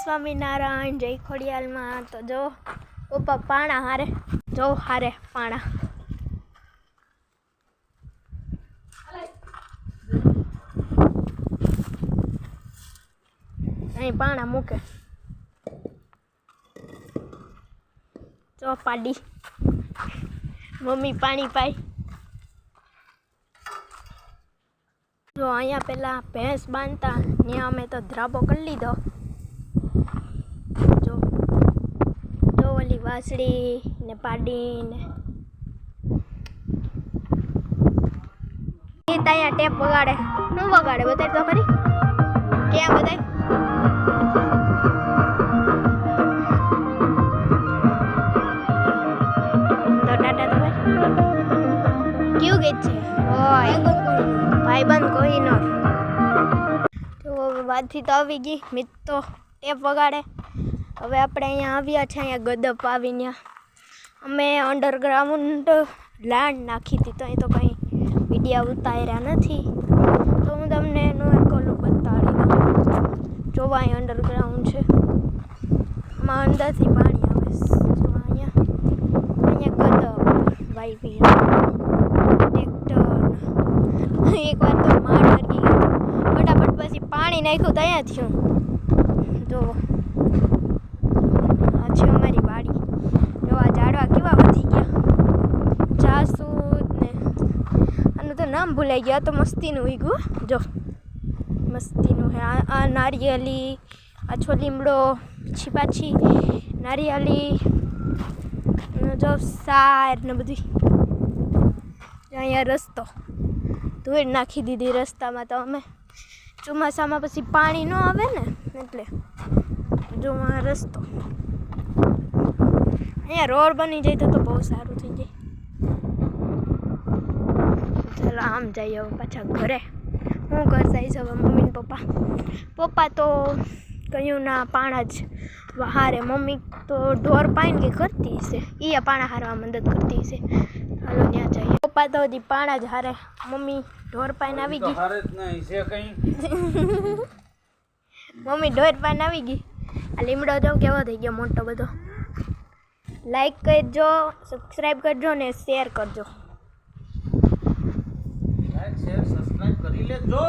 સ્વામિનારાયણ જય ખોડિયાલમાં. તો જો પપ્પા પાણા હારે જો હારે પાણા અહીં પાણા મૂકે જો પાડી મમ્મી પાણી પાય. જો અહીંયા પેલા ભેંસ બાંધતા ત્યાં અમે તો ધ્રાબો કરી લીધો. જો જો ઓલી વાસળી ને પાડી ને અહીંયા ટેપ વગાડે. શું વગાડે બતાય તો ખરી? ક્યાં બતાય? તો ટાટા તો કયું ગીત છે? ઓય ભાઈબંધ કોહિનૂર. તો વાતથી તો આવી ગઈ મિત તો ટેપ વગાડે. હવે આપણે અહીંયા આવ્યા છે અહીંયા ગદપ આવીને અમે અંડરગ્રાઉન્ડ લાંડ નાખી હતી. તો અહીં તો કંઈ વિડીયા ઉતાર્યા નથી તો હું તમને એનું એક ઓલું બતાડી દઉં. જોવા અહીં અંડરગ્રાઉન્ડ છે આમાં અંદરથી પાણી આવે. જો અહીંયા ગદપ વાઈવી ટ્રેક્ટર. એકવાર તો માળ વળગી ગયો ફટાફટ પછી પાણી નાખ્યું તો અહીંયા થયું. જો આ છે અમારી વાડી. જો આ ઝાડવા કેવા વધી ગયા. જાસૂદ ને આનું તો નામ ભૂલાઈ ગયા. તો મસ્તીનું ઉગ્યું જો મસ્તીનું હે. આ નારિયેલી, આ છો લીમડો, પછી પાછી નારિયેલી જો સાર ને બધી. અહીંયા રસ્તો ધૂળ નાખી દીધી રસ્તામાં. તો અમે ચોમાસામાં પછી પાણી ન આવે ને એટલે જો આ રસ્તો અહીંયા રોડ બની જાય તો બહુ સારું થઈ જાય. ચાલો આમ જઈએ હવે પાછા ઘરે. હું ઘર જઈશ હવે મમ્મી ને પપ્પા તો કહ્યું ના પાણા જ હારે. મમ્મી તો ઢોર પાઈને કે કરતી હશે, એ પાણા હારવા મદદ કરતી હશે. હાલો ત્યાં જઈએ. પપ્પા તો હજી પાણા જ હારે, મમ્મી ઢોર પાઈને આવી ગઈ. મમ્મી ઢોર પાઈને આવી ગઈ. આ લીમડો જો કેવો થઈ ગયો મોટો બધો. લાઈક કરજો, સબસ્ક્રાઈબ કરજો ને શેર કરજો. લાઈક શેર સબસ્ક્રાઇબ કરી લેજો.